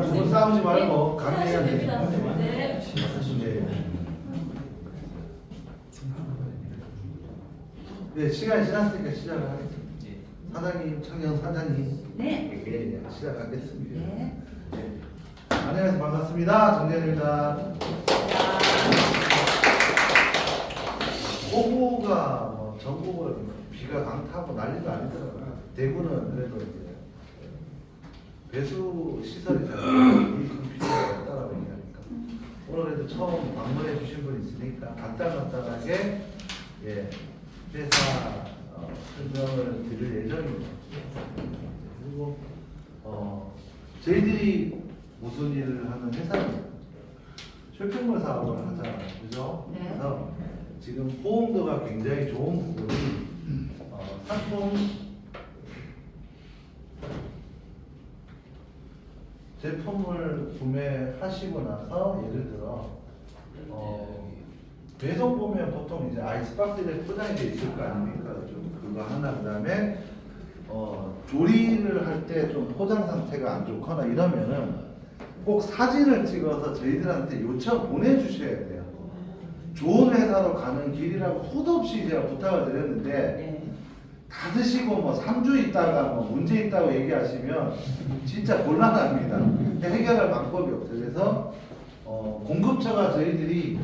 두 분 싸우지 말고 강의해야 돼. 네. 네, 시간이 지났으니까 시작을 하겠습니다. 사장님, 청영 사장님. 네. 예, 시작하겠습니다. 네. 안녕하세요. 반갑습니다. 정재현입니다. 호구가 뭐 전국을 비가 강타하고 난리도 아니더라고요. 대구는 그래도 이제 배수 시설이 잘 필요가 없다라고 얘기하니까 오늘 그래도 처음 방문해 주신 분 있으니까 간단하게 예, 회사 설명을 드릴 예정입니다. 그리고 저희들이 무슨 일을 하는 회사입니다. 쇼핑몰 사업을 하잖아요. 그죠? 네. 그래서 지금 호응도가 굉장히 좋은 부분이 상품 제품을 구매하시고 나서 예를 들어 배송 보면 보통 이제 아이스박스에 포장이 돼 있을 거 아닙니까? 좀 그거 하나 그다음에 조리를 할 때 좀 포장 상태가 안 좋거나 이러면은 꼭 사진을 찍어서 저희들한테 요청 보내주셔야 돼요. 좋은 회사로 가는 길이라고 수도 없이 제가 부탁을 드렸는데 네. 다 드시고 뭐 3주 있다가 뭐 문제 있다고 얘기하시면 진짜 곤란합니다. 해결할 방법이 없어요. 그래서 공급처가 저희들이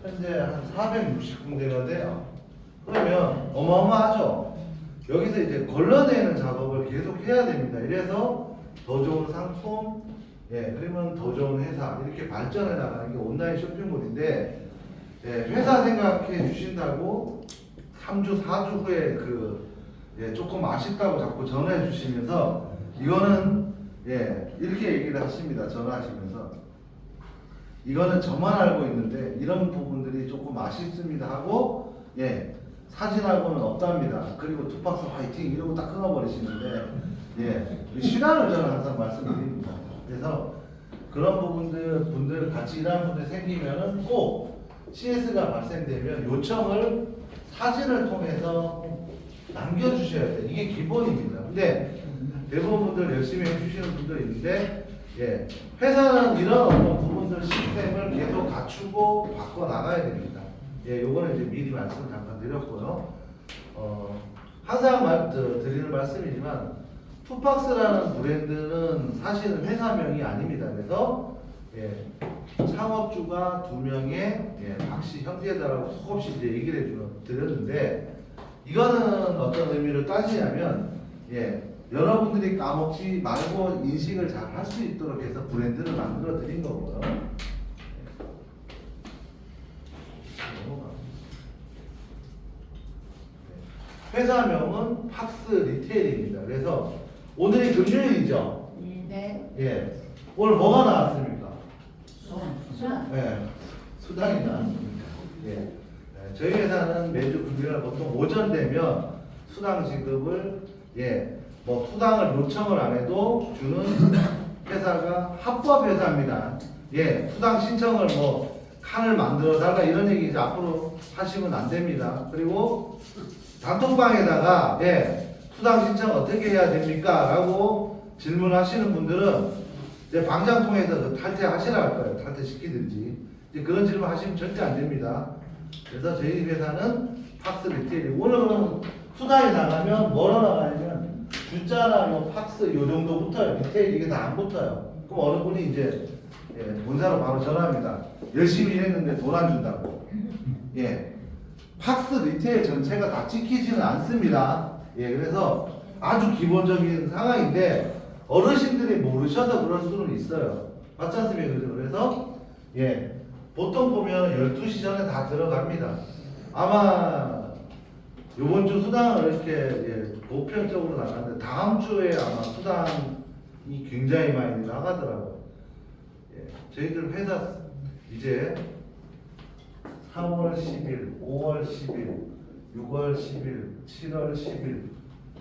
현재 한 460군데가 돼요. 그러면 어마어마하죠. 여기서 이제 걸러내는 작업을 계속 해야 됩니다. 이래서 더 좋은 상품, 예, 그러면 더 좋은 회사 이렇게 발전해 나가는 게 온라인 쇼핑몰인데 예, 회사 생각해 주신다고 3주, 4주 후에 예, 조금 아쉽다고 자꾸 전화해 주시면서 이거는 예, 이렇게 얘기를 하십니다. 전화하시면서 이거는 저만 알고 있는데 이런 부분들이 조금 아쉽습니다 하고 예, 사진하고는 없답니다. 그리고 투박스 화이팅 이러고 딱 끊어버리시는데 예, 시간을 저는 항상 말씀드립니다. 그래서 그런 분들 같이 일하는 분들 생기면은 꼭 CS가 발생되면 요청을 사진을 통해서 남겨주셔야 돼요. 이게 기본입니다. 근데 대부분 분들 열심히 해주시는 분들 있는데 예, 회사는 이런 어떤 부분들 시스템을 계속 갖추고 바꿔 나가야 됩니다. 예, 요거는 이제 미리 말씀을 잠깐 드렸고요. 항상 드리는 말씀이지만 투박스라는 브랜드는 사실은 회사명이 아닙니다. 그래서 예, 창업주가 2명의 예, 박씨 형제다라고 수없이 이제 얘기를 드렸는데 이거는 어떤 의미를 따지냐면 예, 여러분들이 까먹지 말고 인식을 잘 할 수 있도록 해서 브랜드를 만들어 드린 거고요. 회사명은 팍스 리테일입니다. 그래서 오늘이 금요일이죠. 네. 예. 오늘 뭐가 나왔습니까? 수당. 예. 수당이 나왔습니다. 예. 예. 저희 회사는 매주 금요일 보통 오전 되면 수당 지급을 예. 뭐 수당을 요청을 안 해도 주는 회사가 합법 회사입니다. 예. 수당 신청을 뭐 칸을 만들어 달라 이런 얘기 이제 앞으로 하시면 안 됩니다. 그리고 단톡방에다가 예, 수당 신청 어떻게 해야 됩니까? 라고 질문하시는 분들은 이제 방장 통해서 탈퇴하시라 할 거예요. 탈퇴시키든지. 이제 그런 질문 하시면 절대 안 됩니다. 그래서 저희 회사는 팍스 리테일이고 오늘은 수당이 나가면 뭐로 나가냐면 주자나 뭐 팍스 요 정도 붙어요. 리테일 이게 다 안 붙어요. 그럼 어느 분이 이제 예, 본사로 바로 전화합니다. 열심히 일했는데 돈 안 준다고. 예. 팍스 리테일 전체가 다 찍히지는 않습니다. 예, 그래서 아주 기본적인 상황인데 어르신들이 모르셔서 그럴 수는 있어요. 맞지 않습니까? 그래서 예, 보통 보면 12시 전에 다 들어갑니다. 아마 요번 주 수당을 이렇게 예, 보편적으로 나가는데 다음 주에 아마 수당이 굉장히 많이 나가더라고요. 예, 저희들 회사 이제 3월 10일, 5월 10일, 6월 10일, 7월 10일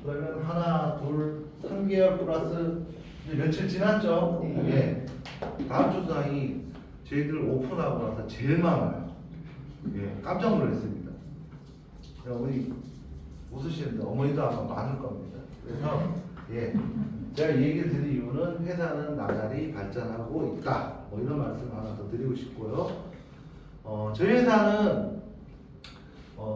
그러면 하나, 둘, 3개월 플러스 이제 며칠 지났죠? 네. 예. 다음 주 수당이 저희들 오픈하고 나서 제일 많아요. 예. 깜짝 놀랐습니다. 어머니 웃으시는데 어머니도 아마 많을 겁니다. 그래서 예. 제가 이 얘기를 드린 이유는 회사는 나날이 발전하고 있다. 뭐 이런 말씀 하나 더 드리고 싶고요. 저희 회사는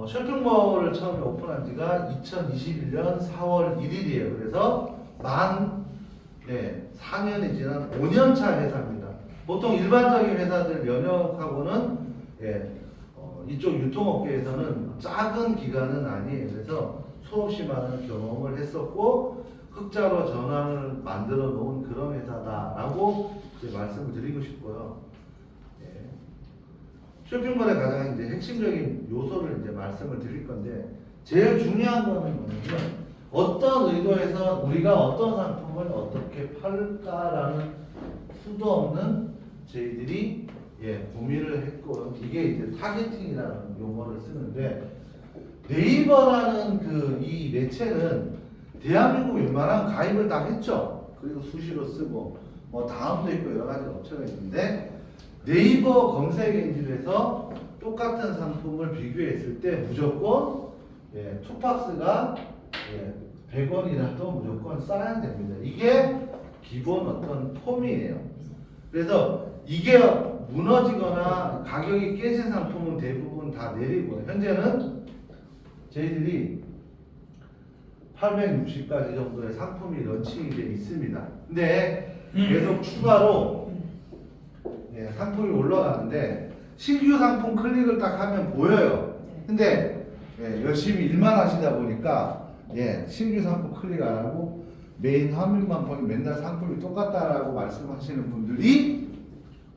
쇼핑몰을 처음에 오픈한 지가 2021년 4월 1일이에요. 그래서 4년이 지난 5년차 회사입니다. 보통 일반적인 회사들 면역하고는 이쪽 유통업계에서는 작은 기간은 아니에요. 그래서 수없이 많은 경험을 했었고 흑자로 전환을 만들어 놓은 그런 회사다라고 이제 말씀을 드리고 싶고요. 쇼핑몰의 가장 이제 핵심적인 요소를 이제 말씀을 드릴 건데 제일 중요한 거는 뭐냐면 어떤 의도에서 우리가 어떤 상품을 어떻게 팔까라는 수도 없는 저희들이 고민을 했고 이게 이제 타겟팅이라는 용어를 쓰는데 네이버라는 그 이 매체는 대한민국 웬만한 가입을 다 했죠. 그리고 수시로 쓰고 뭐 다음도 있고 여러 가지 업체가 있는데 네이버 검색 엔진에서 똑같은 상품을 비교했을 때 무조건 투박스가 100원이라도 무조건 싸야 됩니다. 이게 기본 어떤 폼이에요. 그래서 이게 무너지거나 가격이 깨진 상품은 대부분 다 내리고 현재는 저희들이 860가지 정도의 상품이 런칭이 되어 있습니다. 근데 계속 추가로 상품이 올라가는데 신규 상품 클릭을 딱 하면 보여요. 근데 열심히 일만 하시다 보니까 신규 상품 클릭 안 하고 메인 화면만 보니 맨날 상품이 똑같다라고 말씀하시는 분들이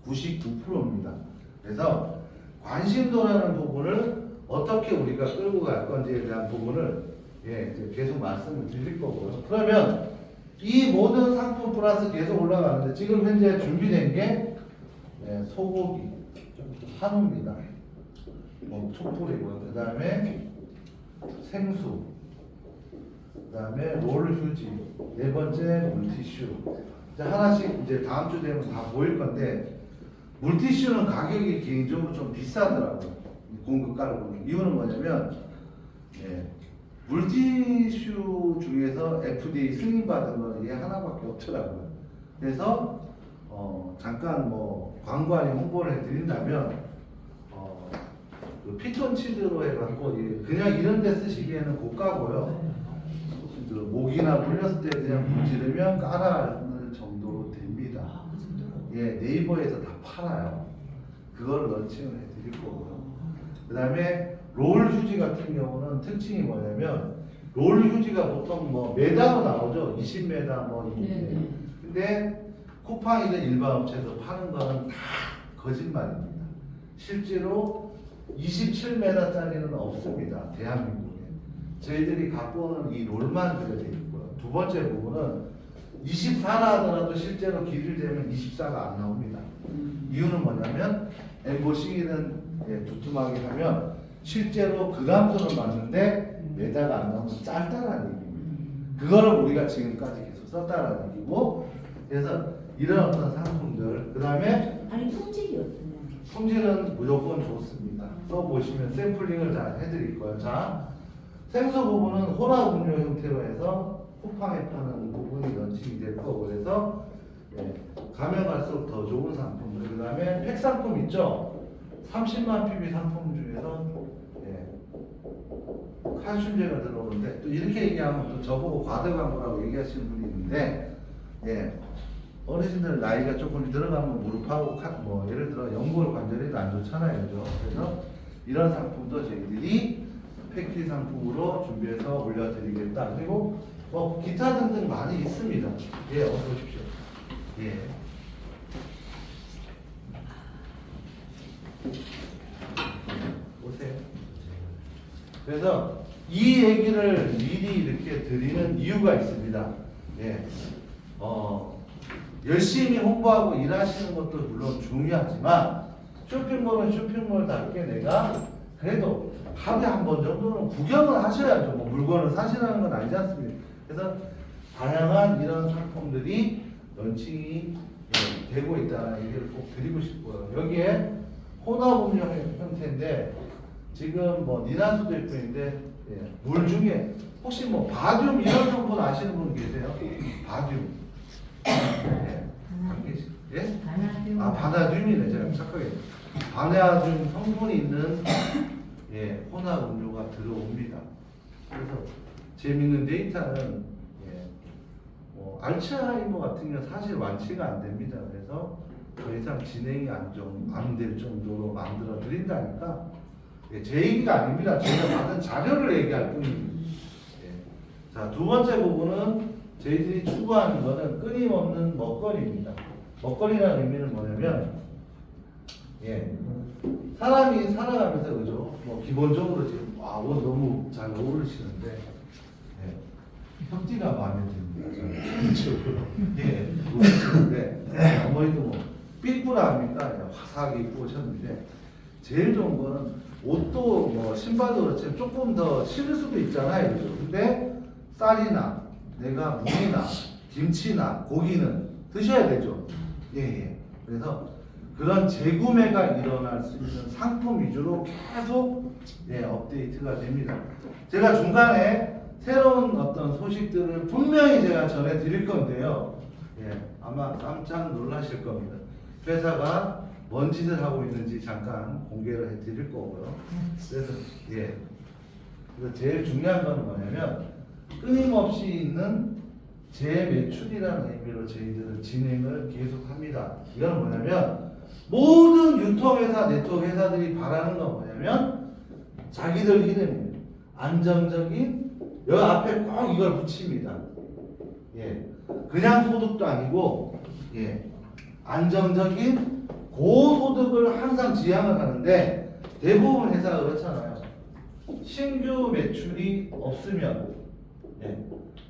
99%입니다. 그래서 관심도라는 부분을 어떻게 우리가 끌고 갈 건지에 대한 부분을 이제 계속 말씀을 드릴 거고요. 그러면 이 모든 상품 플러스 계속 올라가는데 지금 현재 준비된 게 소고기, 한우입니다. 뭐 촛불이고요. 그 다음에 생수, 그 다음에 롤 휴지, 네 번째 물티슈. 이제 하나씩 이제 다음 주 되면 다 보일 건데 물티슈는 가격이 개인적으로 좀 비싸더라고요. 공급가를 보면 이유는 뭐냐면 물티슈 중에서 FDA 승인받은 건 이게 하나밖에 없더라고요. 그래서 잠깐 뭐 광고 아닌 홍보를 해드린다면 그 피톤치드로 해갖고 그냥 이런 데 쓰시기에는 고가고요. 목이나 물렸을 때 그냥 문지르면 깔아낼 정도로 됩니다. 네이버에서 다 팔아요. 그걸 런칭을 해드릴 거고요. 그 다음에 롤 휴지 같은 경우는 특징이 뭐냐면 롤 휴지가 보통 뭐 메다로 나오죠. 20m 뭐 이렇게. 근데 쿠팡이든 일반 업체에서 파는 거는 다 거짓말입니다. 실제로 27m짜리는 없습니다. 대한민국에. 저희들이 갖고 오는 이 롤만 그려져 있고요. 두 번째 부분은 24라 하더라도 실제로 길을 재면 24가 안 나옵니다. 이유는 뭐냐면 엠보싱이든 두툼하게 하면 실제로 그람수는 맞는데 메다가 안 나오면 짧다라는 얘기입니다. 그거를 우리가 지금까지 계속 썼다라는 얘기고 그래서 이런 어떤 상품들 그 다음에 아니 품질이 어떠냐? 품질은 무조건 좋습니다. 써보시면 샘플링을 잘 해드릴 거예요. 자, 생수 부분은 혼합 음료 형태로 해서 쿠팡에 파는 부분이 런칭이 될 거고 그래서 가면 갈수록 더 좋은 상품들 그 다음에 팩 상품 있죠? 30만 PB 상품 중에서 칼슘제가 들어오는데 또 이렇게 얘기하면 또 저보고 과대 광고라고 얘기하시는 분이 있는데 어르신들 나이가 조금 들어가면 무릎하고 뭐 예를 들어 연골 관절이 안 좋잖아요. 그죠? 그래서 이런 상품도 저희들이 패키지 상품으로 준비해서 올려드리겠다. 그리고 뭐 기타 등등 많이 있습니다. 어서 오십시오. 오세요. 그래서 이 얘기를 미리 이렇게 드리는 이유가 있습니다. 열심히 홍보하고 일하시는 것도 물론 중요하지만 쇼핑몰은 쇼핑몰답게 내가 그래도 하루에 한 번 정도는 구경을 하셔야죠. 뭐 물건을 사시라는 건 아니지 않습니까? 그래서 다양한 이런 상품들이 런칭이 되고 있다는 얘기를 꼭 드리고 싶고요. 여기에 혼합 음료 형태인데 지금 뭐 니나수도 있고 있는데 예, 물 중에 혹시 뭐 바듐 이런 성분 아시는 분 계세요? 바듐. 예. 안 계시? 예? 아, 바나듐이네. 제가 착하게. 바나듐 성분이 있는 예, 혼합 음료가 들어옵니다. 그래서 재밌는 데이터는 예, 뭐 알츠하이머 같은 경우는 사실 완치가 안 됩니다. 그래서 더 이상 진행이 안 될 정도로 만들어 드린다니까 예, 제 얘기가 아닙니다. 제가 받은 자료를 얘기할 뿐입니다. 예. 자, 두 번째 부분은 저희들이 추구하는 것은 끊임없는 먹거리입니다. 먹거리라는 의미는 뭐냐면 예, 사람이 살아가면서 그죠? 뭐 기본적으로 지금 옷 너무 잘 어울리시는데 예, 형띠가 마음에 듭니다. 저는 개인적으로 예, 어울리시는데 어머니도 뭐 삐꾸라 합니까? 화사하게 입고 오셨는데 제일 좋은 거는 옷도 뭐 신발도 그렇지만 조금 더 실을 수도 있잖아요, 그죠? 근데 쌀이나 내가 무이나 김치나 고기는 드셔야 되죠. 예, 예. 그래서 그런 재구매가 일어날 수 있는 상품 위주로 계속 예, 업데이트가 됩니다. 제가 중간에 새로운 어떤 소식들을 분명히 제가 전해드릴 건데요. 예, 아마 깜짝 놀라실 겁니다. 회사가 뭔 짓을 하고 있는지 잠깐 공개를 해드릴 거고요. 그래서 예, 그래서 제일 중요한 건 뭐냐면 끊임없이 있는 재매출이라는 의미로 저희들은 진행을 계속합니다. 이건 뭐냐면 모든 유통회사, 네트워크 회사들이 바라는 건 뭐냐면 자기들 이름입니다. 안정적인 여기 앞에 꼭 이걸 붙입니다. 예, 그냥 소득도 아니고 예, 안정적인 고소득을 항상 지향을 하는데 대부분 회사가 그렇잖아요. 신규 매출이 없으면 예,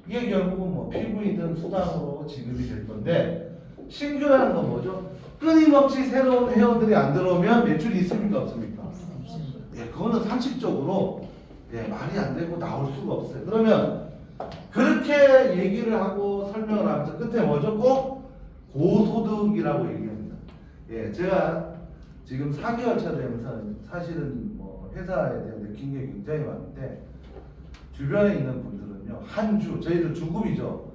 이게 결국은 뭐 PV든 수당으로 지급이 될 건데 신규라는 건 뭐죠? 끊임없이 새로운 회원들이 안 들어오면 매출이 있습니까 없습니까? 예, 그거는 상식적으로 예, 말이 안 되고 나올 수가 없어요. 그러면 그렇게 얘기를 하고 설명을 하면서 끝에 뭐죠? 꼭 고소득이라고 얘기합니다. 예, 제가 지금 4개월 차 되면서 사실은 뭐 회사에 대한 느낀 게 굉장히 많은데 주변에 있는 분들은요, 한 주, 저희들 주급이죠.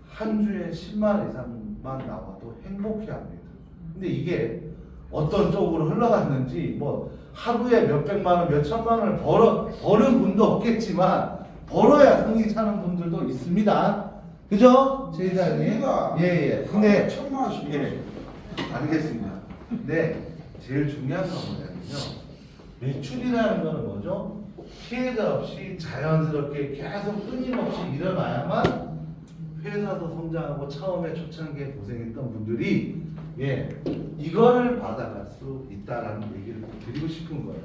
한 주에 10만 원 이상만 나와도 행복해 합니다. 근데 이게 어떤 쪽으로 흘러갔는지, 뭐, 하루에 몇백만 원, 몇천만 원을 버는 분도 없겠지만, 벌어야 성이 차는 분들도 있습니다. 그죠? 제 이사님? 예, 예. 근데, 천만 원씩. 예. 알겠습니다. 근데 제일 중요한 건 뭐냐면요. 매출이라는 거는 뭐죠? 피해자 없이 자연스럽게 계속 끊임없이 일어나야만 회사도 성장하고 처음에 초창기에 고생했던 분들이 예, 이거를 받아갈 수 있다라는 얘기를 드리고 싶은 거예요.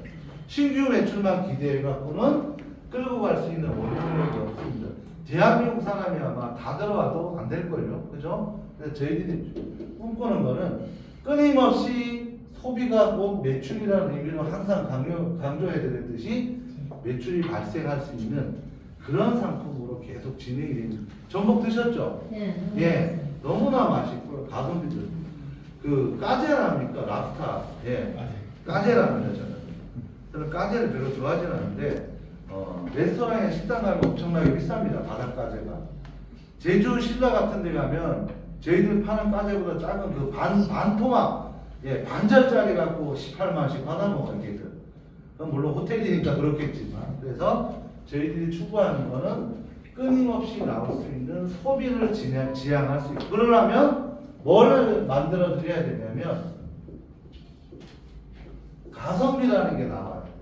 신규 매출만 기대해 갖고는 끌고 갈 수 있는 원동력이 없습니다. 대한민국 사람이 아마 다 들어와도 안 될걸요. 그죠? 그래서 저희들이 꿈꾸는 거는 끊임없이 소비가 곧 매출이라는 의미로 항상 강조해 드렸듯이 매출이 발생할 수 있는 그런 상품으로 계속 진행이 됩니다. 전복 드셨죠? 네. 예, 너무나 맛있고요. 가성비도 그 까제랍니까? 랍스타. 예, 까제라는 여자는. 저는 까제를 별로 좋아하지는 않는데 레스토랑에 식당 가면 엄청나게 비쌉니다. 바닷가제가. 제주 신라 같은 데 가면 저희들 파는 까제보다 작은 그 반토막 예, 반절짜리 갖고 18만원씩 받아먹어요. 걔들. 그건 물론 호텔이니까 그렇겠지만. 그래서 저희들이 추구하는 거는 끊임없이 나올 수 있는 소비를 지향할 수 있고, 그러려면 뭘 만들어 드려야 되냐면 가성비라는 게 나와야 돼요.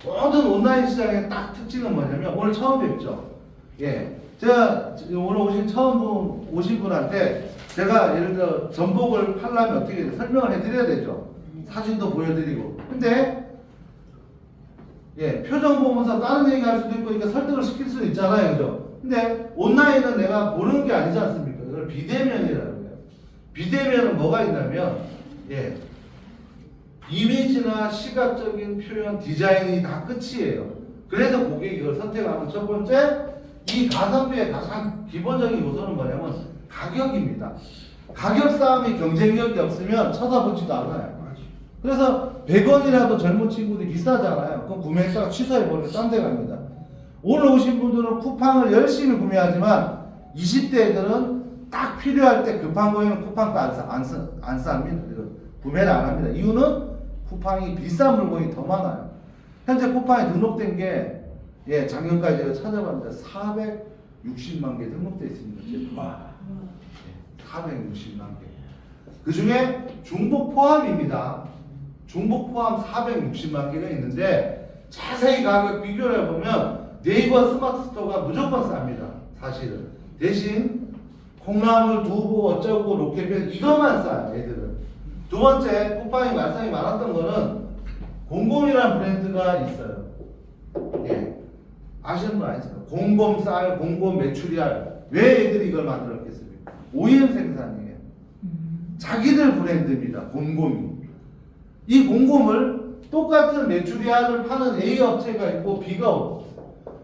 모든 온라인 시장의 딱 특징은 뭐냐면 오늘 처음 뵙죠. 예, 제가 오늘 오신 분한테 제가 예를 들어 전복을 팔려면 어떻게 설명을 해드려야 되죠. 사진도 보여드리고. 근데 예, 표정 보면서 다른 얘기 할 수도 있고, 그러니까 설득을 시킬 수도 있잖아요. 그죠? 근데 온라인은 내가 보는 게 아니지 않습니까? 이걸 비대면이라고 해요. 비대면은 뭐가 있냐면, 예, 이미지나 시각적인 표현, 디자인이 다 끝이에요. 그래서 고객이 이걸 선택하면 첫 번째, 이 가성비의 가장 기본적인 요소는 뭐냐면 가격입니다. 가격 싸움이 경쟁력이 없으면 쳐다보지도 않아요. 그래서 100원이라도 젊은 친구들이 비싸잖아요. 그럼 구매했다가 취소해버리고 딴 데 갑니다. 오늘 오신 분들은 쿠팡을 열심히 구매하지만 20대들은 딱 필요할 때 급한 거에는 쿠팡도 안 쌉니다. 구매를 안 합니다. 이유는 쿠팡이 비싼 물건이 더 많아요. 현재 쿠팡에 등록된 게 작년까지 제가 찾아봤는데 460만 개 등록되어 있습니다. 제품. 460만 개. 그 중에 중복 포함입니다. 중복 포함 460만 개가 있는데 자세히 가격 비교를 해보면 네이버 스마트 스토어가 무조건 쌉니다. 사실은. 대신 콩나물, 두부, 어쩌고, 로켓별 이것만 싸요. 애들은. 두 번째 쿠팡이 말썽이 많았던 거는 곰곰이라는 브랜드가 있어요. 예. 아시는 분 아시죠? 곰곰 쌀, 곰곰 메추리알. 왜 애들이 이걸 만들었겠습니까? OEM 생산이에요. 자기들 브랜드입니다. 곰곰이. 이 곰곰을 똑같은 메추리알을 파는 A 업체가 있고 B가 없어요.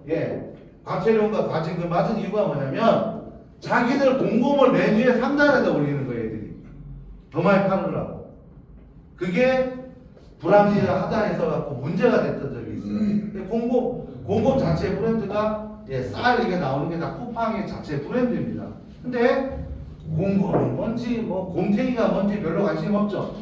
예. 과체료과 과징금 맞은 이유가 뭐냐면 자기들 곰곰을 메뉴에 3단에다 올리는 거예요. 애들이. 더 많이 팔으려고. 그게 불합리하다 해서 갖고 문제가 됐던 적이 있어요. 곰곰 자체 브랜드가 쌀 이게 나오는 게 다 쿠팡의 자체 브랜드입니다. 근데 곰곰이 뭔지 뭐 곰탱이가 뭔지 별로 관심 없죠.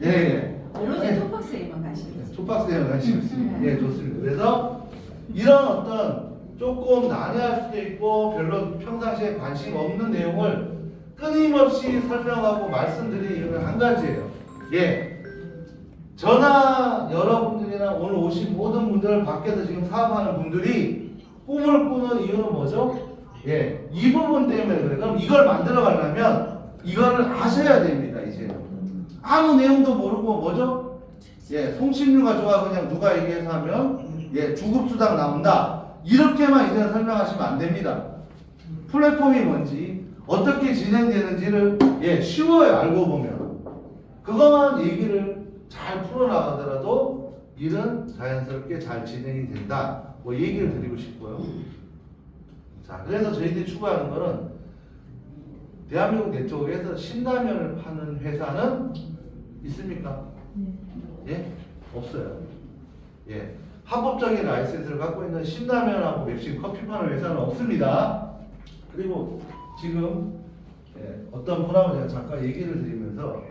예. 오로지 톱박스에만 관심이 있어요. 톱박스에 관심 있습니다. 예, 좋습니다. 그래서 이런 어떤 조금 난해할 수도 있고 별로 평상시에 관심 없는 내용을 끊임없이 설명하고 말씀드리는 이유는 한 가지예요. 예. 저나 여러분들이나 오늘 오신 모든 분들 밖에서 지금 사업하는 분들이 꿈을 꾸는 이유는 뭐죠? 예. 이 부분 때문에 그래요. 그럼 이걸 만들어 가려면 이거를 아셔야 됩니다, 이제. 아무 내용도 모르고 뭐죠? 예. 송신류가 좋아 그냥 누가 얘기해서 하면 주급수당 나온다. 이렇게만 이제 설명하시면 안 됩니다. 플랫폼이 뭔지, 어떻게 진행되는지를 쉬워요, 알고 보면. 그것만 얘기를 잘 풀어나가더라도 일은 자연스럽게 잘 진행이 된다. 뭐 얘기를 드리고 싶고요. 자, 그래서 저희들이 추구하는 거는 대한민국 네트워크에서 신라면을 파는 회사는 있습니까? 예? 없어요. 예. 합법적인 라이센스를 갖고 있는 신라면하고 맵신 커피 파는 회사는 없습니다. 그리고 지금 어떤 분하고 제가 잠깐 얘기를 드리면서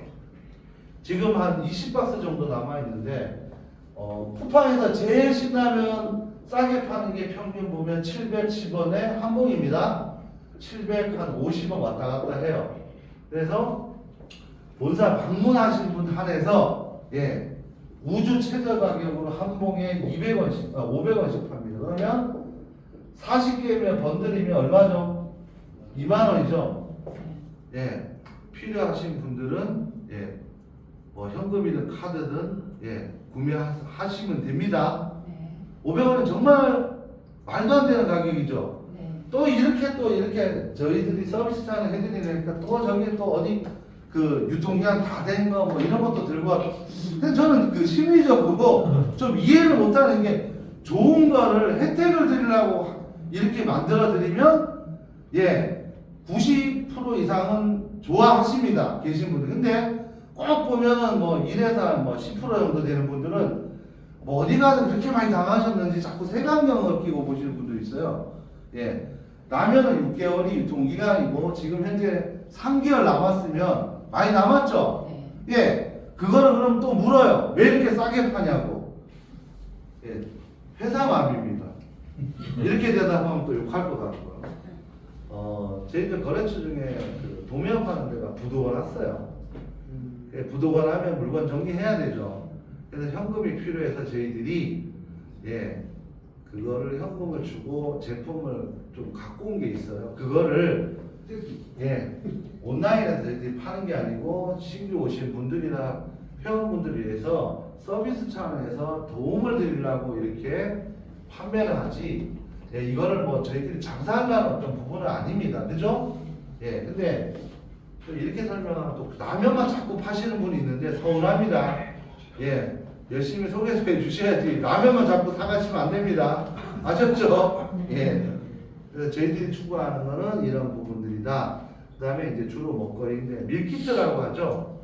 지금 한 20박스 정도 남아있는데 쿠팡에서 제일 신라면 싸게 파는 게 평균 보면 710원에 한 봉입니다. 750원 왔다 갔다 해요. 그래서 본사 방문하신 분 한해서 우주 최저 가격으로 한 봉에 200원씩, 500원씩 팝니다. 그러면 40개면 번들이면 얼마죠? 2만원이죠? 예. 필요하신 분들은 뭐 현금이든 카드든 구매하시면 됩니다. 500원은 정말 말도 안 되는 가격이죠. 또 이렇게 저희들이 서비스 차원을 해드리니까 또 저기 또 어디 그 유통기한 다 된 거 뭐 이런 것도 들고 와. 근데 저는 그 심리적으로 좀 이해를 못하는 게 좋은 거를 혜택을 드리려고 이렇게 만들어 드리면 90% 이상은 좋아하십니다. 계신 분들. 근데 꼭 보면은 뭐 1에서 뭐 10% 정도 되는 분들은 뭐 어디 가서 그렇게 많이 당하셨는지 자꾸 색안경을 끼고 보시는 분도 있어요. 라면은 6개월이 유통기간이고 지금 현재 3개월 남았으면 많이 남았죠? 그거를 그럼 또 물어요. 왜 이렇게 싸게 파냐고. 회사 마음입니다. 이렇게 대답하면 또 욕할 것 같고요. 저희들 거래처 중에 그 도면 파는 데가 부도가 났어요. 부도가 나면 물건 정리해야 되죠. 그래서 현금이 필요해서 저희들이 그거를 현금을 주고 제품을 좀 갖고 온 게 있어요. 그거를 온라인에서 저희들이 파는 게 아니고 신규 오신 분들이나 회원분들을 위해서 서비스 차원에서 도움을 드리려고 이렇게 판매를 하지 이거를 뭐 저희들이 장사하려는 어떤 부분은 아닙니다. 그죠? 근데 또 이렇게 설명하면 또 라면만 자꾸 파시는 분이 있는데 서운합니다. 열심히 소개해 주셔야지 라면만 자꾸 사가시면 안 됩니다. 아셨죠? 그래서 저희들이 추구하는 거는 이런 부분들이다. 그 다음에 이제 주로 먹거리인데 밀키트라고 하죠.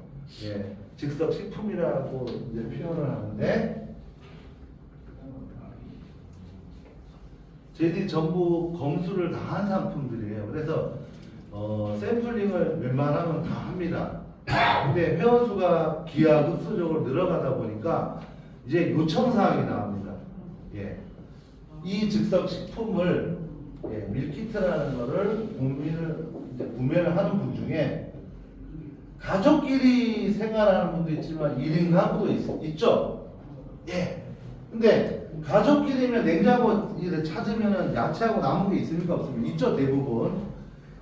즉석 식품이라고 이제 표현을 하는데 저희들이 전부 검수를 다 한 상품들이에요. 그래서 샘플링을 웬만하면 다 합니다. 근데 회원수가 기하급수적으로 늘어가다 보니까 이제 요청사항이 나옵니다. 예. 이 즉석 식품을 밀키트라는 거를 구매를 하는 분 중에 가족끼리 생활하는 분도 있지만 1인 가구도 있죠. 예. 근데 가족끼리면 냉장고에 찾으면 야채하고 남은 게 있습니까? 없습니까? 있죠, 대부분.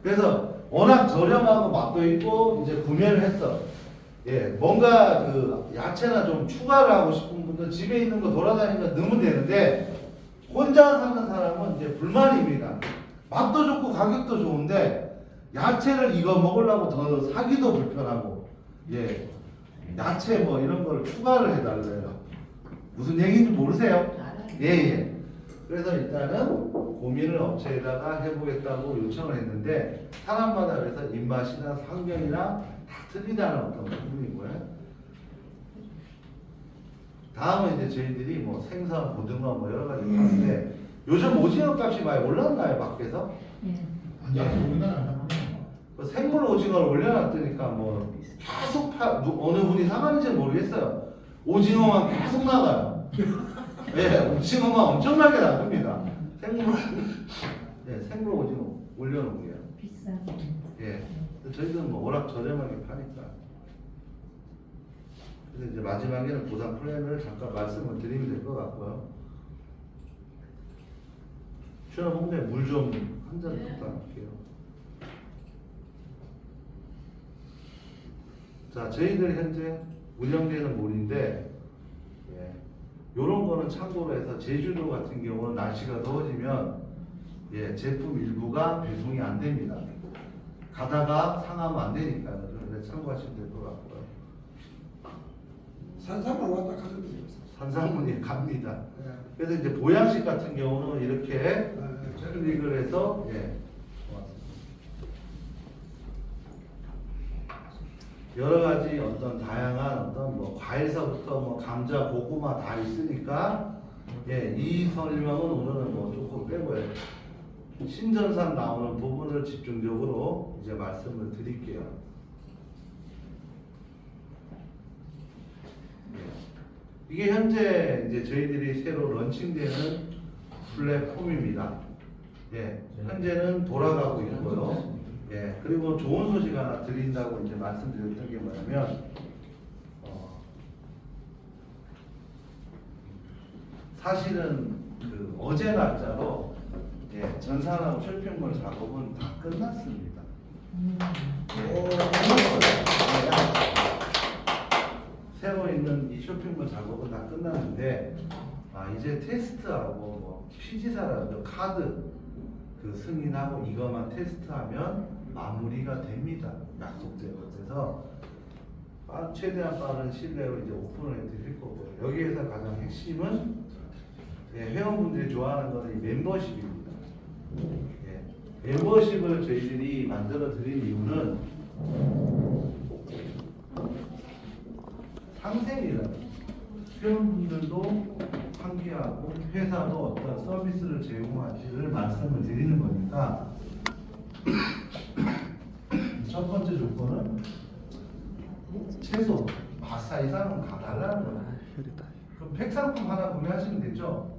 그래서 워낙 저렴하고 맛도 있고 이제 구매를 했어. 예, 뭔가 그 야채나 좀 추가를 하고 싶은 분들 집에 있는 거 돌아다니면서 넣으면 되는데 혼자 사는 사람은 이제 불만입니다. 맛도 좋고 가격도 좋은데 야채를 이거 먹으려고 더 사기도 불편하고 예, 야채 뭐 이런 걸 추가를 해달래요. 무슨 얘기인지 모르세요? 예. 그래서 일단은 고민을 업체에다가 해보겠다고 요청을 했는데 사람마다 그래서 입맛이나 환경이나 다 틀리다는 어떤 부분이고요. 다음은 이제 저희들이 뭐 생선, 고등어 뭐 여러 가지 하는데 요즘 오징어 값이 많이 올랐나요, 밖에서? 그 생물 오징어를 올려놨더니까 뭐 계속 어느 분이 사가는지 모르겠어요. 오징어만 계속 나가요. 예, 오징어만 엄청나게 나갑니다. 생물 오징어 올려놓은 게요. 비싸게. 예, 저희들은 뭐 워낙 저렴하게 파니까. 그래서 이제 마지막에는 보상 플랜을 잠깐 말씀을 드리면 될 것 같고요. 시원한 홍대 물 좀 한 잔 부탁할게요. 자, 저희들 현재 운영되는 몰인데, 예, 요런 거는 참고로 해서 제주도 같은 경우는 날씨가 더워지면 예, 제품 일부가 배송이 안 됩니다. 가다가 상하면 안 되니까요. 그래서 참고하시면 될 것 같고요. 산삼만 왔다 가셔도 돼요. 산상문이 갑니다. 네. 그래서 이제 보양식 같은 경우는 이렇게 클릭을 해서 예, 여러 가지 어떤 다양한 어떤 뭐 과일서부터 뭐 감자, 고구마 다 있으니까 예, 이 설명은 오늘은 뭐 조금 빼고요. 신전산 나오는 부분을 집중적으로 이제 말씀을 드릴게요. 이게 현재 이제 저희들이 새로 런칭되는 플랫폼입니다. 예, 현재는 돌아가고 있고요. 예, 그리고 좋은 소식 하나 드린다고 이제 말씀드렸던 게 뭐냐면, 사실은 그 어제 날짜로 예, 전산하고 쇼핑몰 작업은 다 끝났습니다. 새로 있는 이 쇼핑몰 작업은 다 끝났는데, 이제 테스트하고 뭐 피지사라든지 카드 그 승인하고 이것만 테스트하면 마무리가 됩니다. 약속대로. 그래서 최대한 빠른 시일내로 이제 오픈을 해드릴 거고요. 여기에서 가장 핵심은 예, 회원분들이 좋아하는 것은 이 멤버십입니다. 예, 멤버십을 저희들이 만들어 드린 이유는 상생이라는 회원분들도 환기하고 회사도 어떤 서비스를 제공하기를 말씀을 드리는 거니까 첫 번째 조건은 최소 마사 이상은 다 달라는 거예요. 그럼 팩상품 하나 구매하시면 되죠?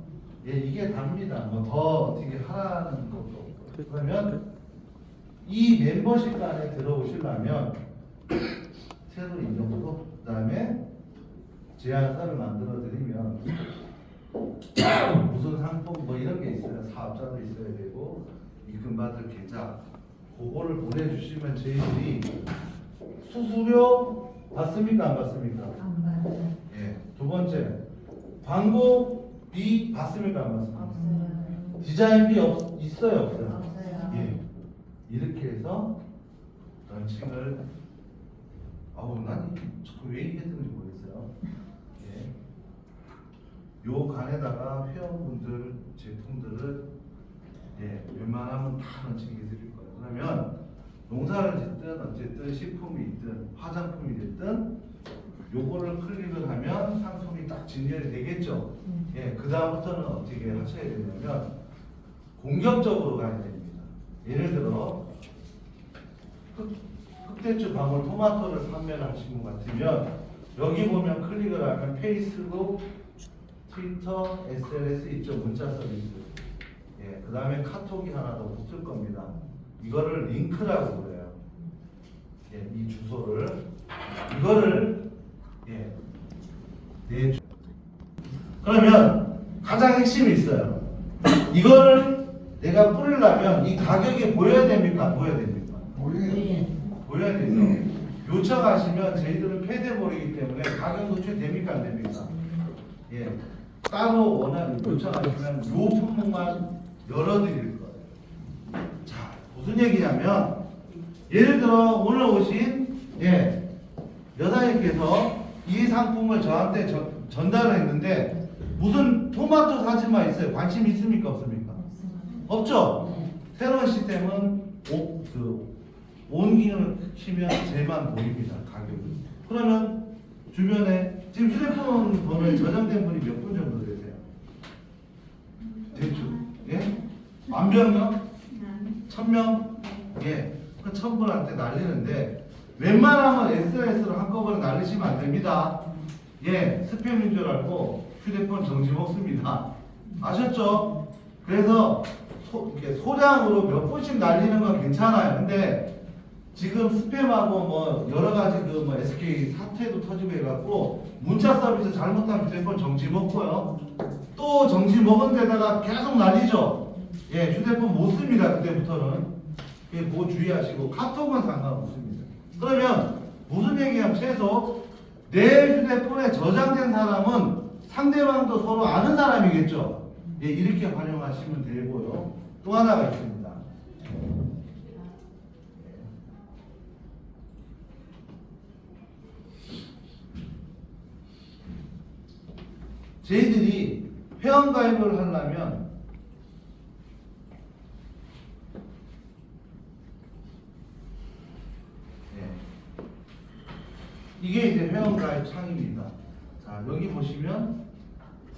예, 이게 답니다. 뭐 더 어떻게 하라는 것도 없고. 그러면 이 멤버십 안에 들어오시려면 최소 이 정도, 그 다음에 제안서를 만들어 드리면 무슨 상품 뭐 이런 게 있어요. 사업자도 있어야 되고 입금받을 계좌 그거를 보내주시면 저희들이 수수료 받습니까 안 받습니까? 안 받아요. 예. 두 번째 광고비 받습니까 안 받습니까? 없어요. 디자인비 있어요 없어요? 없어요. 예. 이렇게 해서 런칭을 난 자꾸 왜 얘기했는지 모르겠어요. 예. 요 간에다가 회원분들 제품들을 예, 웬만하면 다 런칭해 드릴 거예요. 그러면 농사를 짓든 어쨌든 식품이 있든 화장품이 됐든 요거를 클릭을 하면 상품이 딱 진열이 되겠죠. 예, 그 다음부터는 어떻게 하셔야 되냐면 공격적으로 가야 됩니다. 예를 들어 흑대추 방울 토마토를 판매를 하신 것 같으면 여기 보면 클릭을 하면 페이스북, 트위터, SNS 있죠. 문자 서비스. 예, 그 다음에 카톡이 하나 더 붙을 겁니다. 이거를 링크라고 그래요. 예, 이 주소를 이거를 예, 내주. 그러면 가장 핵심이 있어요. 이거를 내가 뿌리려면 이 가격이 보여야 됩니까? 안 보여야 됩니까? 보여야 되죠. 요청하시면 저희들은 폐쇄몰이기 때문에 가격 노출 됩니까? 안 됩니까? 예. 따로 원하는 요청하시면 요 품목만 열어드릴 거예요. 자, 무슨 얘기냐면 예를 들어 오늘 오신 여사님께서 이 상품을 저한테 전달을 했는데 무슨 토마토 사진만 있어요. 관심 있습니까? 없습니까? 없죠? 새로운 시스템은 온기능을 키면 쟤만 보입니다. 가격이. 그러면 주변에 지금 휴대폰 번호에 저장된 분이 몇 분 정도 되세요? 대충 예? 1000명? 1000명? 예. 그 1000분한테 날리는데 웬만하면 SNS로 한꺼번에 날리시면 안 됩니다. 예, 스팸인 줄 알고 휴대폰 정지 먹습니다. 아셨죠? 그래서 이렇게 소량으로 몇 분씩 날리는 건 괜찮아요. 근데 지금 스팸하고 뭐 여러 가지 SK 사태도 터지고 해갖고 문자 서비스 잘못하면 휴대폰 정지 먹고요. 또 정지 먹은 데다가 계속 날리죠. 예, 휴대폰 못 씁니다. 그때부터는. 예, 그거 주의하시고 카톡은 상관없습니다. 그러면 무슨 얘기냐면 최소 내 휴대폰에 저장된 사람은 상대방도 서로 아는 사람이겠죠. 예, 이렇게 활용하시면 되고요. 또 하나가 있습니다. 저희들이 회원가입을 하려면 이게 이제 회원가입 창입니다. 자, 여기 보시면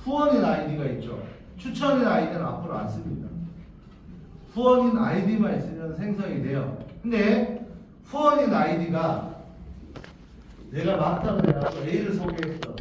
후원인 아이디가 있죠. 추천인 아이디는 앞으로 안 씁니다. 후원인 아이디만 있으면 생성이 돼요. 근데 후원인 아이디가 내가 마스터를 해서 A를 소개했어.